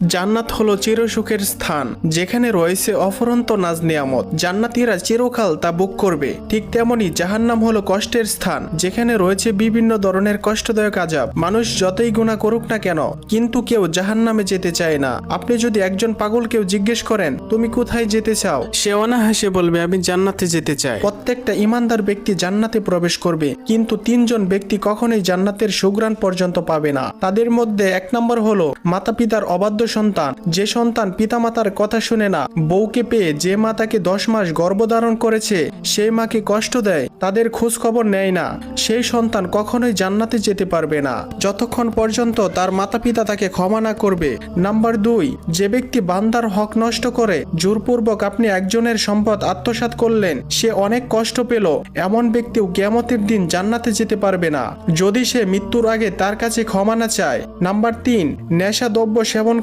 জান্নাত হলো চিরসুখের স্থান, যেখানে রয়েছে অফুরন্ত নাজ নিয়ামত। জান্নাতীরা চিরকাল তা ভোগ করবে। ঠিক তেমনি জাহান্নাম হলো কষ্টের স্থান, যেখানে রয়েছে বিভিন্ন ধরনের কষ্টদায়ক আযাব। মানুষ যতই গুনাহ করুক না কেন, কিন্তু কেউ জাহান্নামে যেতে চায় না। আপনি যদি একজন পাগলকেও জিজ্ঞেস করেন তুমি কোথায় যেতে চাও, সে অনায়াসে বলবে আমি জান্নাতে যেতে চাই। প্রত্যেকটা ইমানদার ব্যক্তি জান্নাতে প্রবেশ করবে, কিন্তু তিনজন ব্যক্তি কখনোই জান্নাতের সুঘ্রাণ পর্যন্ত পাবে না। তাদের মধ্যে 1 নম্বর হলো মাতা পিতার অবাধ্য সন্তান। যে সন্তান পিতামাতার কথা শুনে না, বউকে পেয়ে যে মা তাকে 10 মাস গর্ভধারণ করেছে সেই মাকে কষ্ট দেয়, তাদের খোঁজ খবর নেয় না, সেই সন্তান কখনোই জান্নাতে যেতে পারবে না যতক্ষণ পর্যন্ত তার মাতা পিতা তাকে ক্ষমা না করবে। নাম্বার 2, যে ব্যক্তি বান্দার হক নষ্ট করে, জোরপূর্বক আপনি একজনের সম্পদ আত্মসাৎ করলেন, সে অনেক কষ্ট পেল, এমন ব্যক্তিও কিয়ামতের দিন জান্নাতে যেতে পারবে না যদি সে মৃত্যুর আগে তার কাছে ক্ষমা না চায়। নাম্বার 3, নেশা দ্রব্য সেবন